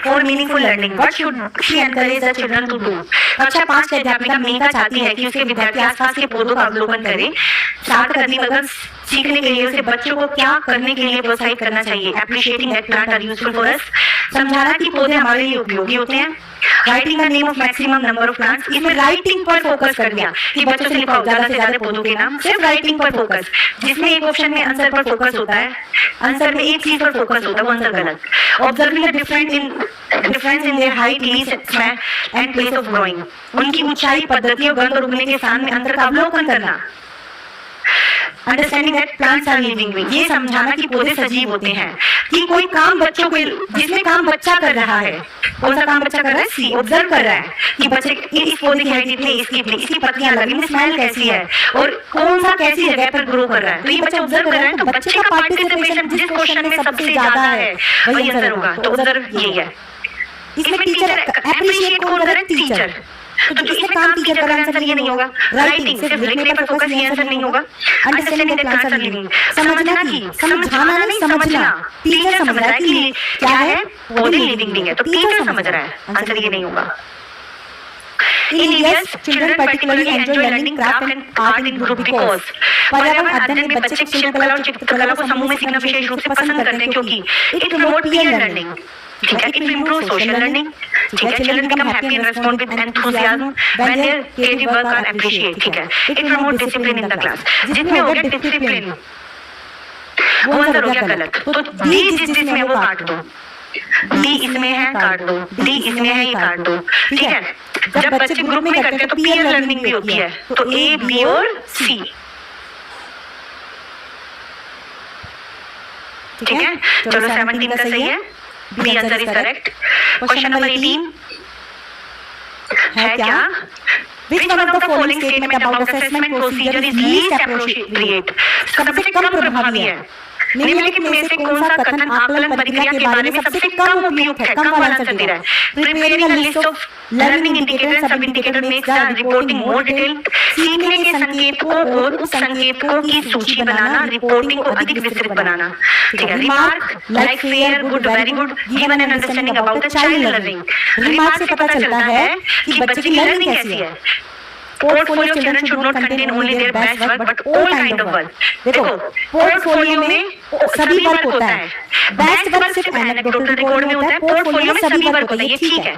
For meaningful learning what should she encourage the children to do. कक्षा 5 की अध्यापिका मेनका चाहती है कि उसके विद्यार्थी आसपास के पौधों का अवलोकन करें। सार्थक अधिगम सीखने के लिए उसे बच्चों को क्या करने के लिए प्रोत्साहित करना चाहिए। Appreciating that plant are useful for us, समझाना कि पौधे हमारे लिए उपयोगी होते हैं। Writing the name of maximum number of plants, इसमें राइटिंग पर फोकस कर दिया कि बच्चों से लिखवाओ ज्यादा से ज्यादा पौधों के नाम, सिर्फ राइटिंग पर फोकस, जिसमें एक ऑप्शन में आंसर पर फोकस होता है, आंसर में एक चीज पर फोकस होता है, वो आंसर गलत। Observing the difference in their height, leaves and place of growing, उनकी ऊंचाई, पद्धति और गंध और उगने के स्थान में अंतर का अवलोकन करना। Understanding that plants are living being, ये समझाना कि पौधे सजीव होते हैं, कि कोई काम बच्चों के जिसमें काम बच्चा कर रहा है, कौन सा काम बच्चा कर रहा है, सी ऑब्जर्व कर रहा है कि बच्चे इस पौधे की हाइट इतनी, इसकी पत्तियां लगी, इनमें स्मेल कैसी है और कौन सा कैसी जगह पर ग्रो कर रहा है, तो ये बच्चा ऑब्जर्व कर रहा है। तो बच्चे का पार्टिसिपेशन जिस क्वेश्चन में सबसे ज्यादा है वही आंसर होगा, तो ऑब्जर्व यही है। इसमें टीचर एप्रिशिएट कौन करे, टीचर, तो इसमें काम टीचर का आंसर ये नहीं होगा। राइटिंग सिर्फ लिखने पर फोकस, ये आंसर नहीं होगा। Understanding that plants are living, समझना कि समझाना नहीं समझना, टीचर समझ रहा है कि क्या है, पौधे लिविंग बीइंग है, तो टीचर समझ रहा है, आंसर ये नहीं होगा। In years, children particularly enjoy learning craft and art in group because पर्यावरण अध्ययन में बच्चे शिल्पकला और चित्रकला को समूह में सीखना विशेष रूप से पसंद करते हैं, क्योंकि it promote peer learning, ठीक है, it will improve social learning, ठीक है, children become happy and respond with enthusiasm when their creative work are appreciated, ठीक है, it promote discipline in the class, जिसमें हो गया discipline, वो आंसर हो गया गलत, तो डी जिसमें वो काट दो, डी इसमें है काट दो, डी इसमें है ये काट दो, ठीक है। जब बच्चे ग्रुप में करते हैं तो पीयर लर्निंग भी होती है, तो ए, बी और सी, ठीक है। चलो 17 का सही है, b answer is correct. Question number 18 है क्या, Which one of the following statement about assessment procedure is least appropriate, सबसे कम प्रभावी है। निम्नलिखित में से कौन सा कथन आकलन प्रक्रिया के बारे में सबसे कम उपयुक्त है, कम वाला आंसर दे रहा है। Preparing a list of learning indicators and sub-indicator makes the reporting more detailed, सीखने के संकेतकों और उप संकेतकों की सूची बनाना रिपोर्टिंग को अधिक विस्तृत बनाना, ठीक है। Remark like fair, good, very good, given an understanding about the child learning, remark से पता चलता है कि बच्चे की लर्निंग कैसी है। Portfolio children should not contain only their best work but all kind of work, देखो पोर्टफोलियो में सभी वर्क होता है, बेस्ट वर्क सिर्फ एनेक्डोटल रिकॉर्ड में होता है, पोर्टफोलियो में सभी वर्क होता है, ये ठीक है।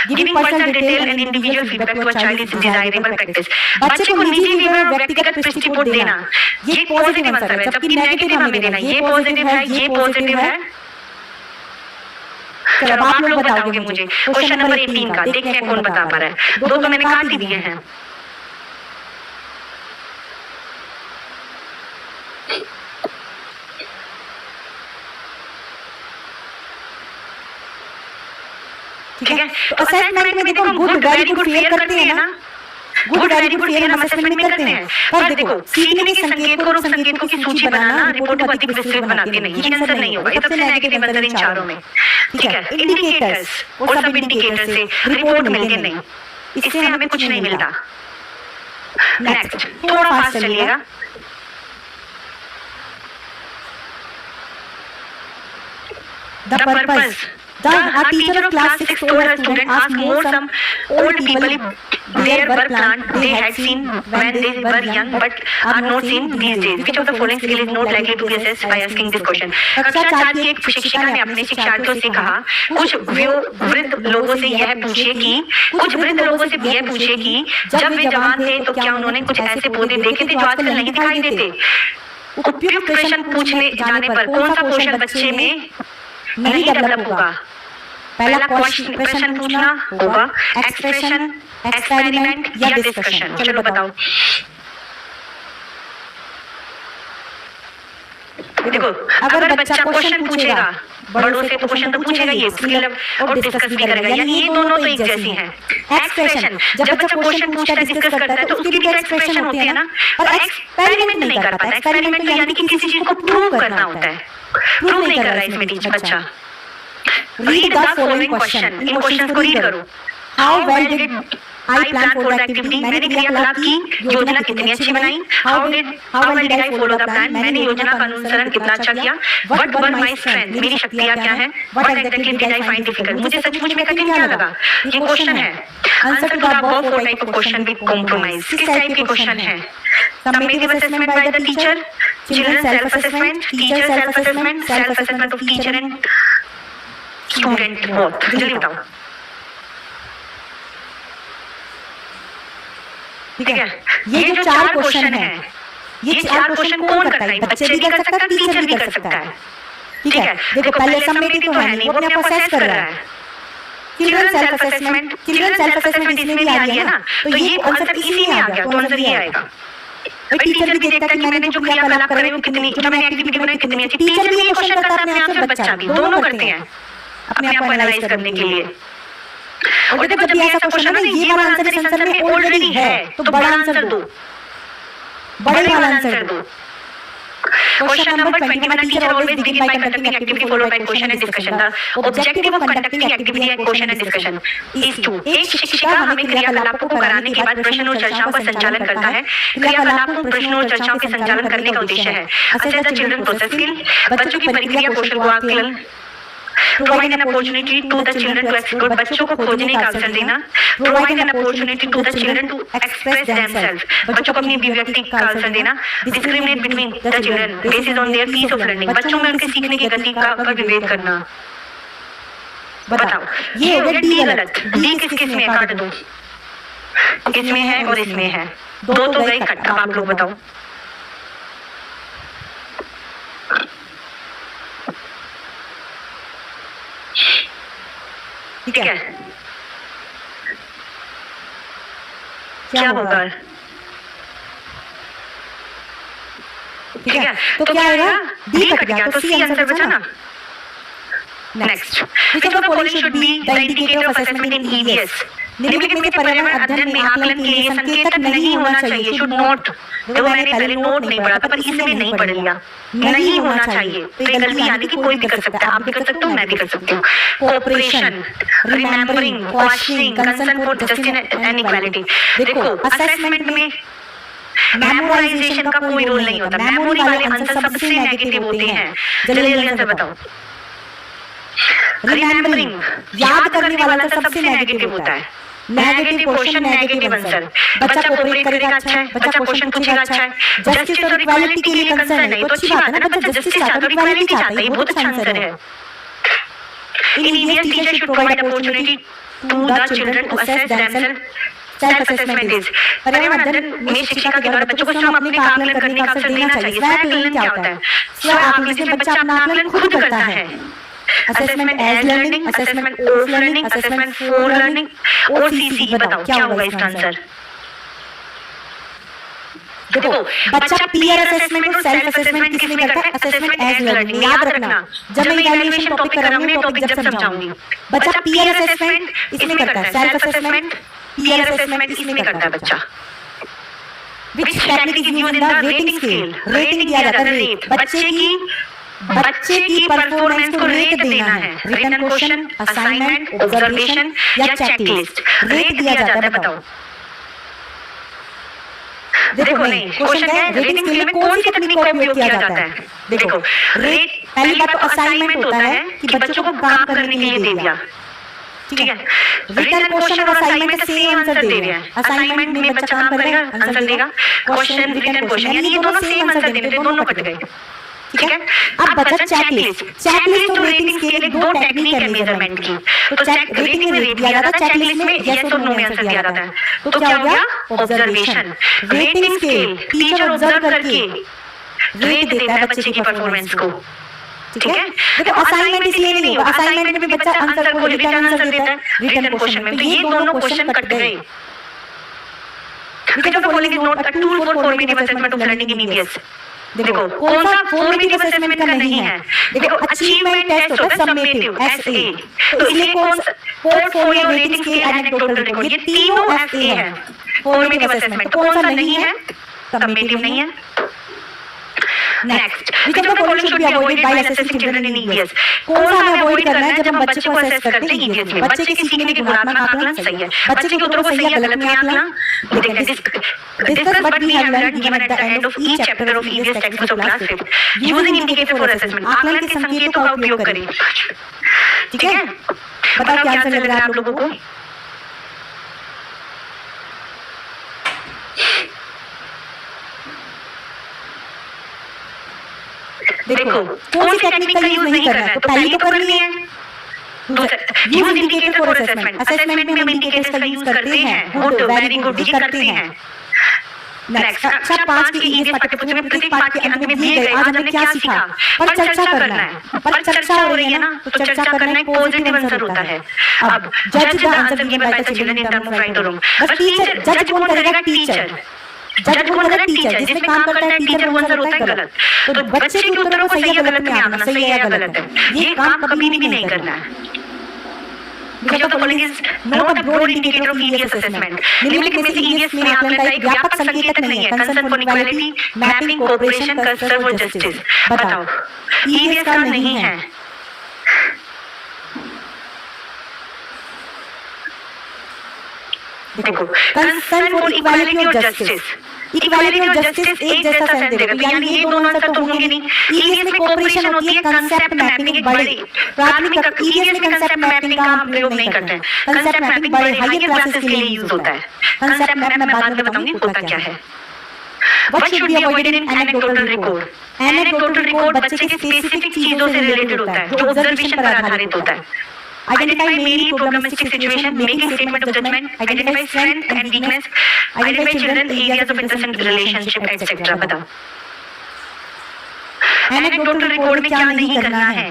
Giving personal detail and individual feedback to a child is desirable practice, बच्चे को निजी विवरण व्यक्तिगत दृष्टिकोण देना, ये पॉजिटिव आंसर है, जबकि नेगेटिव हमें देना, ये पॉजिटिव है, ये पॉजिटिव है। चलो आप लोग बताओगे मुझे क्वेश्चन नंबर 18 का, देखते हैं कौन बता पा रहा है। दो तो मैंने काट ही दिए हैं, ठीक है। तो असेसमेंट में देखो गुड, वेरी गुड, फेयर करते हैं ना, गुड, वेरी गुड, फेयर हम असेसमेंट में करते हैं, पर देखो सीखने के संकेतों और संकेतों की सूची बनाना रिपोर्ट को अधिक विस्तृत बनाते नहीं, ये आंसर नहीं होगा, ये सबसे नेगेटिव आंसर इन चारों में, ठीक है। इंडिकेटर्स और सब इंडिकेटर से रिपोर्ट मिलते नहीं, इससे हमें कुछ नहीं मिलता। नेक्स्ट थोड़ा फास्ट चलिएगा। The purpose. A teacher of class 6 told her student ask more some old people if there were plants they had seen when they were young but are not seen these days. Which of the following skill is not likely to be assessed by asking this question? कक्षा 4 की एक शिक्षिका ने अपने शिक्षार्थियों से कहा कुछ वृद्ध लोगों से यह पूछे कि जब वे जवान थे तो क्या उन्होंने कुछ ऐसे पौधे देखे थे जो आजकल नहीं दिखाई देते। उपयुक्त प्रश्न पूछने जाने पर कौन सा कौशल बच्चे में नहीं डेवलप होगा। पहला प्रश्न पूछना होगा, एक्सप्रेशन, एक्सपेरिमेंट या डिस्कशन। चलो बताओ। देखो अगर बच्चा क्वेश्चन पूछेगा बड़ों से तो क्वेश्चन तो पूछेगा ये स्किल और डिस्कस भी करेगा, यानी ये दोनों तो एक जैसी हैं। एक्सप्रेशन, जब बच्चा क्वेश्चन पूछता है डिस्कस करता है तो उसकी भी एक्सप्रेशन होती है ना, और एक्सपेरिमेंट नहीं कर पाता। एक्सपेरिमेंट यानी कि किसी चीज को प्रूव करना होता है, प्रूव नहीं कर रहा है इसमें टीचर बच्चा। Read the following question, in questions को रीड करो। How well did I plan for the activity, मैंने क्रियाकलाप की योजना कितनी अच्छी बनाई। How well did I follow the plan, मैंने योजना का अनुसरण कितना अच्छा किया। व्हाट वर माय स्ट्रेंथ, मेरी शक्तियां क्या हैं। What exactly did I find difficult, मुझे सचमुच में कठिन क्या लगा। ये क्वेश्चन है। Answer to the above 4 type of question with compromise, किस टाइप के क्वेश्चन है। Summative assessment by the teacher, children self assessment, teacher self assessment of teacher and student both। जल्दी बताओ, ठीक है। ये जो 4 क्वेश्चन है, ये 4 क्वेश्चन कौन करता है, बच्चे भी कर सकता है, टीचर भी कर सकता है, ठीक है। देखो पहले समेटिव तो है नहीं, वो अपने आप असेस कर रहा है। चिल्ड्रन सेल्फ असेसमेंट इसमें भी आ गया ना, तो ये आंसर इसी में आ गया, तो आंसर ये आएगा। टीचर भी देखता है कि मैंने जो क्रियाकलाप करे वो कितनी, जो मैंने एक्टिविटी बनाई कितनी अच्छी। टीचर भी ये क्वेश्चन करता है अपने आप से, बच्चा भी, दोनों करते हैं अपने आप को एनालाइज करने के लिए। और देखो जब भी ऐसा क्वेश्चन है ना, ये वाला आंसर इस आंसर में ऑलरेडी है, तो बड़ा आंसर दो, बड़े वाला आंसर दो। Question number 21, teacher always begin by conducting activity followed by question and discussion. The objective of conducting activity and question and discussion is to, एक शिक्षिका हमें क्रियाकलापों को कराने के बाद प्रश्न और चर्चाओं का संचालन करता है। क्रियाकलापों, प्रश्नों और चर्चाओं के संचालन करने का उद्देश्य है assess the children process skill, बच्चों की प्रक्रिया कौशल को आकलन, provide an opportunity to the children to explore, बच्चों को खोजने का अवसर देना, provide an opportunity to the children to express themselves, बच्चों को अपनी अभिव्यक्ति का अवसर देना, discriminate between the children based on their pace of learning, बच्चों में उनके सीखने की गति का विभेद करना। बताओ ये हो गया डी गलत, डी किस किस में काट दो, किसमें है और इसमें है, दो तो गए कट। अब आप लोग बताओ, ठीक है क्या होगा, ठीक है। तो क्या आएगा, डी कट गया, तो सी आंसर बचा ना। Next, which of the following should be the indicator of assessment in EVS, निम्नलिखित में पर्यावरण अध्ययन में आकलन के लिए संकेतक नहीं होना चाहिए। शुड नॉट, जो मैंने पहले नोट नहीं पढ़ा था पर इसमें नहीं पढ़ लिया, नहीं होना चाहिए। तो ये गलती यानी कि कोई भी कर सकता है, आप भी कर सकते हो, मैं भी कर सकती हूँ। Cooperation, remembering, questioning, concern for justice and equality. देखो असेसमेंट में मेमोराइजेशन का कोई रोल नहीं होता, मेमोरी वाले आंसर सबसे नेगेटिव होते हैं। जल्दी आंसर बताओ। रिमेम्बरिंग, याद करने वाला आंसर सबसे नेगेटिव होता है। Negative question, negative answer. बच्चा कोऑपरेट करेगा अच्छा है, बच्चा क्वेश्चन पूछेगा अच्छा है। जस्टिस और इक्वालिटी के लिए कंसर्न है, तो अच्छी बात है ना, बच्चा जस्टिस चाहता है, इक्वालिटी चाहता है, ये बहुत अच्छा आंसर है। In EVS teacher should provide opportunity to the children to assess themselves. Self assessment is, पर्यावरण अध्ययन में शिक्षिका के द्वारा बच्चों को स्वयं अपने आकलन करने का अवसर देना चाहिए। स्व आकलन क्या होता है, स्व आकलन से बच्चा अपना आकलन खुद करता है। Assessment as learning, assessment of learning, assessment for learning और CC। बताओ क्या होगा इसका आंसर। देखो बच्चा पीयर असेसमेंट और सेल्फ असेसमेंट किसमें करता है, असेसमेंट एज लर्निंग। याद रखना जब मैं इवैल्यूएशन टॉपिक कराऊंगी, टॉपिक जब समझाऊंगी, बच्चा पीयर असेसमेंट इसमें करता है, सेल्फ असेसमेंट पीयर असेसमेंट इसमें करता है बच्चा। Which technique is used in the rating scale, rating दिया जाता है, रेट बच्चे की परफॉर्मेंस को रेट देना है। रिटन क्वेश्चन, असाइनमेंट, ऑब्जर्वेशन या चेकलिस्ट, रेट दिया जाता है। बताओ देखो नहीं क्वेश्चन क्या है, रेटिंग स्केल में कौन सी तकनीक का उपयोग किया जाता है। देखो रेट, पहली बात तो असाइनमेंट होता है कि बच्चों को काम करने के लिए दे दिया, ठीक है। रिटन क्वेश्चन और असाइनमेंट सेम आंसर दे रहे हैं। असाइनमेंट में बच्चा काम करेगा, आंसर देगा। क्वेश्चन, रिटन क्वेश्चन, यानी ये दोनों सेम आंसर दे रहे हैं, दोनों कट गए, ठीक है। अब बचा चेकलिस्ट। चेकलिस्ट और रेटिंग स्केल दो टेक्निक है मेजरमेंट की। तो चेक रेटिंग में रेट दिया जाता है, चेकलिस्ट में यस और नो में आंसर दिया जाता है। तो क्या हो गया, observation. Rating scale teacher observe करके रेट देता है बच्चे की परफॉर्मेंस को, ठीक है। देखो असाइनमेंट इसलिए नहीं होगा, असाइनमेंट में बच्चा आंसर को रिटन आंसर देता है, रिटन क्वेश्चन में। तो ये दोनों क्वेश्चन कट गए। Which of the following is not a tool for formative assessment of learning in EVS? देखो कौन सा फॉर्मेटिव असेसमेंट का नहीं है। देखो अचीवमेंट टेस्ट होता है समेटिव SA, तो इसलिए कौन सा portfolio, rating scale, anecdotal record, ये तीनों SA है फॉर्मेटिव असेसमेंट। तो कौन सा नहीं है, समेटिव नहीं है। Next, which of the following should be avoided while assessing children in EVS? कौन सा हमें अवॉइड करना है जब हम बच्चे को असेस करते हैं ईवीएस में? बच्चे के सीखने की गुणात्मक आकलन सही है, बच्चे के उत्तरों को सही या गलत में आकलन। Discuss what we have learned given at the end of each chapter of EVS text book class 5 using indicator for assessment. आकलन के संकेतों का उपयोग करें। ठीक है, बताओ क्या आंसर लग रहा है आप लोगों को? देखो, कौन सी टेक्निक का यूज नहीं करना है? तो पहली तो करनी है use indicator for assessment. Assessment में हम इंडिकेटर्स का यूज करते हैं। गुड, वेरी गुड, ये करते हैं। नेक्स्ट, कक्षा 5 के ईवीएस पाठ्यपुस्तक में प्रत्येक पाठ के अंत में दिए गए आज हमने क्या सीखा? पर चर्चा करना है। पर चर्चा हो रही है ना, तो चर्चा करना एक पॉजिटिव आंसर होता है। अब जज the answer given by the children in terms of right और रॉन्ग। बस टीचर जज कौन करेगा? टीचर। जज कौन करेगा? टीचर। जिसमें काम करता है टीचर वो आंसर होता है गलत। तो बच्चे के उत्तरों को सही या गलत में आना, सही है या गलत है, ये काम कभी भी नहीं करना है। Which of the following is not a broad indicator of EVS assessment? निम्नलिखित में से EVS में आकलन का एक व्यापक संकेतक नहीं है। Concern for equality, mapping, cooperation, concern for justice. बताओ, EVS का नहीं है। देखो, कंसर्न फॉर इक्वालिटी और जस्टिस। इक्वालिटी और जस्टिस एक जैसा सेंस देगा, तो यानी ये दोनों आंसर तो होंगे नहीं। ईवीएस में कोऑपरेशन होती है, कांसेप्ट मैपिंग एक बड़े प्राथमिक। ईवीएस में कांसेप्ट मैपिंग का हम प्रयोग नहीं करते हैं। कांसेप्ट मैपिंग बड़े हायर क्लासेस के लिए यूज होता है। कांसेप्ट मैप मैं बाद में बताऊंगी होता क्या है। What should be avoided in anecdotal record? Anecdotal record बच्चे के स्पेसिफिक चीजों से रिलेटेड होता है, जो ऑब्जर्वेशन पर आधारित होता है। Identify many problematic situation, making statement of judgment, identify strength and weakness, identify children areas of interest and relationship, etc. बताओ, anecdotal record में क्या नहीं करना है?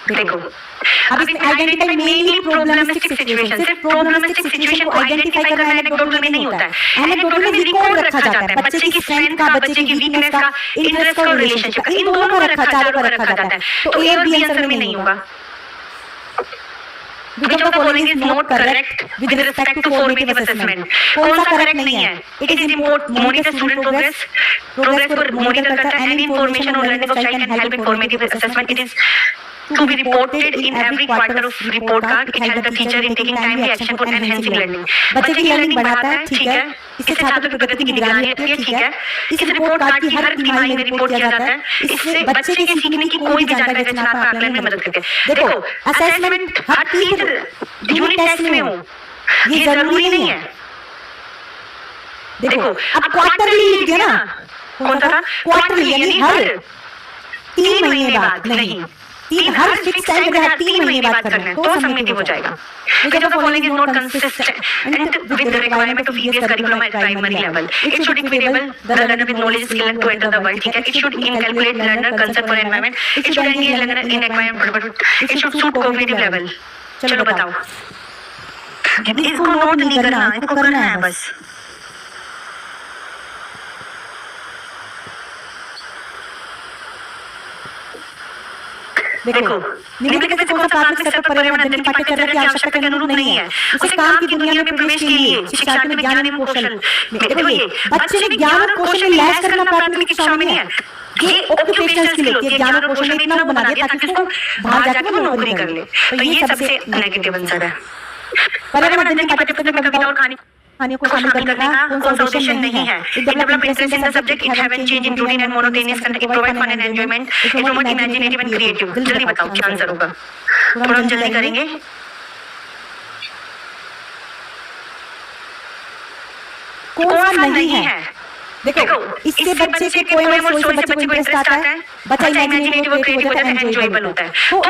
देखो, अब इसमें आइडेंटिफाई मेनली प्रॉब्लमेटिक सिचुएशन। सिर्फ प्रॉब्लमेटिक सिचुएशन को आइडेंटिफाई करना एनेक्डोटल में नहीं होता है। एनेक्डोटल में रिकॉर्ड रखा जाता है बच्चे की स्ट्रेंथ का, बच्चे की वीकनेस का, इंटरेस्ट और रिलेशनशिप का, इन दोनों को रखा, चारों को रखा जाता है। तो ए और बी आंसर में नहीं होगा। Which of the following is not correct with respect to formative assessment? कौन सा करेक्ट नहीं है? It is important monitor student progress को मॉनिटर करता है। Any information on learning of child can help in formative assessment. It is to be reported in every quarter of report card. It helps the teacher in taking timely action for enhancing learning. बच्चे की learning बढ़ाता है, ठीक है। इससे छात्र की प्रगति की निगरानी रहती है, ठीक है। इस रिपोर्ट कार्ड की हर तिमाही में रिपोर्ट किया जाता है। इससे बच्चे के सीखने की कोई भी जानकारी रचनात्मक आकलन में मदद करती है। देखो, असेसमेंट हर तीसरे यूनिट टेस्ट में हो, ये जरूरी नहीं है। देखो, अब क्वार्टरली लिख दिया ना, कौन सा था? क्वार्टरली यानी हर 3 महीने बाद, नहीं, हर फिक्स टाइम पे 3 महीने बाद करना है, तो समेटिव हो जाएगा। Which of the following is not consistent with the requirement of EVS curriculum at primary level? It should equable the learner with knowledge, skill and to enter the world, ठीक है। It should inculcate learner concern for environment. It should engage learner in acquirement. It should suit cognitive level. चलो बताओ, इसको note नहीं करना, इसको करना है बस। देखो, निम्नलिखित में से कौन सा प्राथमिक स्तर पर पर्यावरण अध्ययन की पाठ्यचर्या की आवश्यकता के अनुरूप नहीं है? उसे काम की दुनिया में प्रवेश के लिए शिक्षार्थी में ज्ञान एवं कौशल, देखो ये बच्चे में ज्ञान और कौशल में लैस करना प्राथमिक शिक्षा में नहीं है। ये ऑक्यूपेशनल स्किल है, ज्ञान और कौशल में इतना बना दिया ताकि उसको बाहर जाकर वो नौकरी कर ले। तो ये सबसे नेगेटिव आंसर है। पर्यावरण अध्ययन की पाठ्यपुस्तक में कविता और कहानियों को शामिल करने का कौन सा उद्देश्य नहीं है? It develop interest in the subject, it have change in routine and monotonous content, it provide fun and enjoyment, it promote imaginative and creative. जल्दी बताओ क्या आंसर होगा, थोड़ा हम जल्दी करेंगे। कौन सा नहीं है? देखो, इससे बच्चे के कोई और स्टोरी से बच्चे को इंटरेस्ट आता है, बच्चा इमेजिनेटिव और क्रिएटिव होता है, एंजॉयबल होता है। तो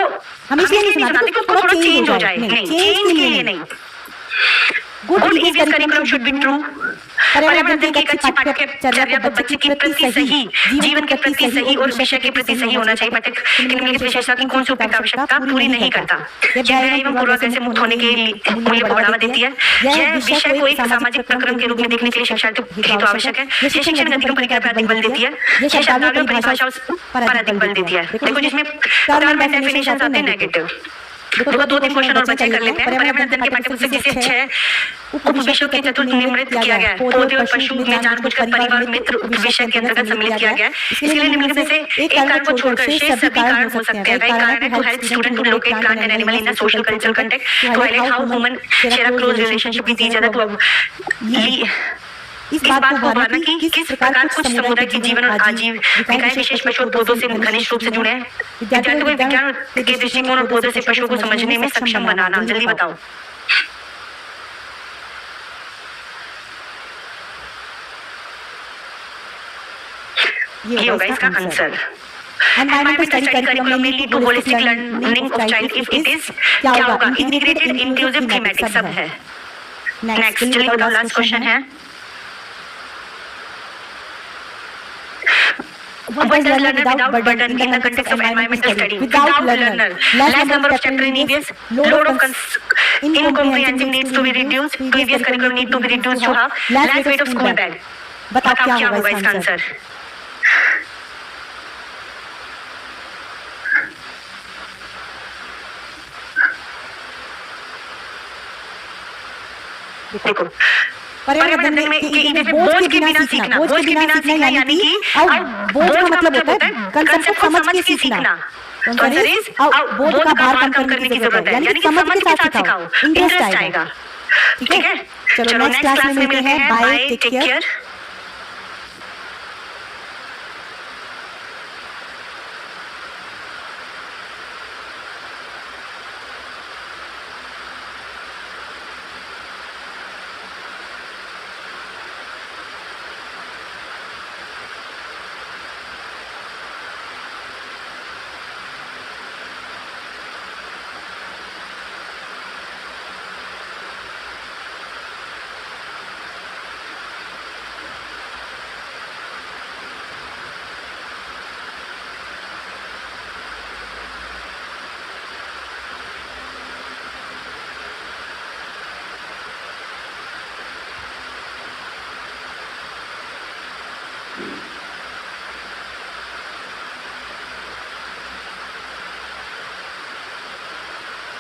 हम इसलिए नहीं सुनाते कि थोड़ा चेंज हो जाए, नहीं, चेंज के लिए नहीं। Good EVS curriculum should be true. पर्यावरण अध्ययन की अच्छी पाठ्यचर्या बच्चे के प्रति सही, जीवन के प्रति सही और विषय के प्रति सही होना चाहिए। पाठ्यक्रम की विशेषता की कौन सी उपयुक्त आवश्यकता पूरी नहीं करता? यह एवं पूर्वाग्रह से मुक्त होने के मूल्य को बढ़ावा देती है। यह विषय को एक सामाजिक प्रक्रम के रूप में देखने के लिए शिक्षार्थी हेतु आवश्यक है। यह शिक्षण गतिविधियों पर अधिक बल देती है। यह शब्दावली और परिभाषाओं पर अधिक बल देती है। देखो, जिसमें डेफिनेशन आते हैं नेगेटिव, देखो 2-3 क्वेश्चन और बचे कर लेते हैं। पर्यावरण अध्ययन के पाठ्यपुस्तक जिसे 6 उपविषयों के चतुर्थ निम्नलिखित किया गया है। पौधे और पशु में जानबूझकर परिवार मित्र विषय के अंतर्गत सम्मिलित किया गया है। इसलिए निम्नलिखित में से एक कारण को छोड़कर शेष सभी कारण हो सकते हैं। वह कारण है to help student to locate plant and animal in a social cultural context, to highlight how human share a close relationship with each other, to इस बात को उभारना कि किस प्रकार कुछ समुदाय के जीवन और आजीविकाएं विशेष पशु और पौधों से घनिष्ठ रूप से जुड़े हैं। विद्यार्थियों को विज्ञान के दृष्टिकोण और पौधों से पशुओं को समझने में सक्षम बनाना। जल्दी बताओ। ये होगा इसका आंसर। एनवायरमेंटल स्टडी करिकुलम में lead to holistic learning of child if it is क्या होगा? इंटीग्रेटेड इंक्लूसिव थीमेटिक सब है। नेक्स्ट चलिए बताओ, लास्ट क्वेश्चन है। What does learner without burden in the context of environmental study? Without learner, less number of chapter in EVS, load of incomprehensive needs to be reduced, previous curriculum need to be reduced to half, less weight of school bag. बताओ क्या होगा इसका answer? देखो पर्यावरण में कि बोझ के बिना सीखना, बोझ के बिना सीखना यानी कि अब बोझ का मतलब होता है कंसेप्ट समझ के सीखना। तो आंसर इज बोझ का भार कम करने की जरूरत है, यानी कि समझ के साथ सिखाओ, इंटरेस्ट आएगा। ठीक है, चलो नेक्स्ट क्लास में मिलते हैं। Bye, take care.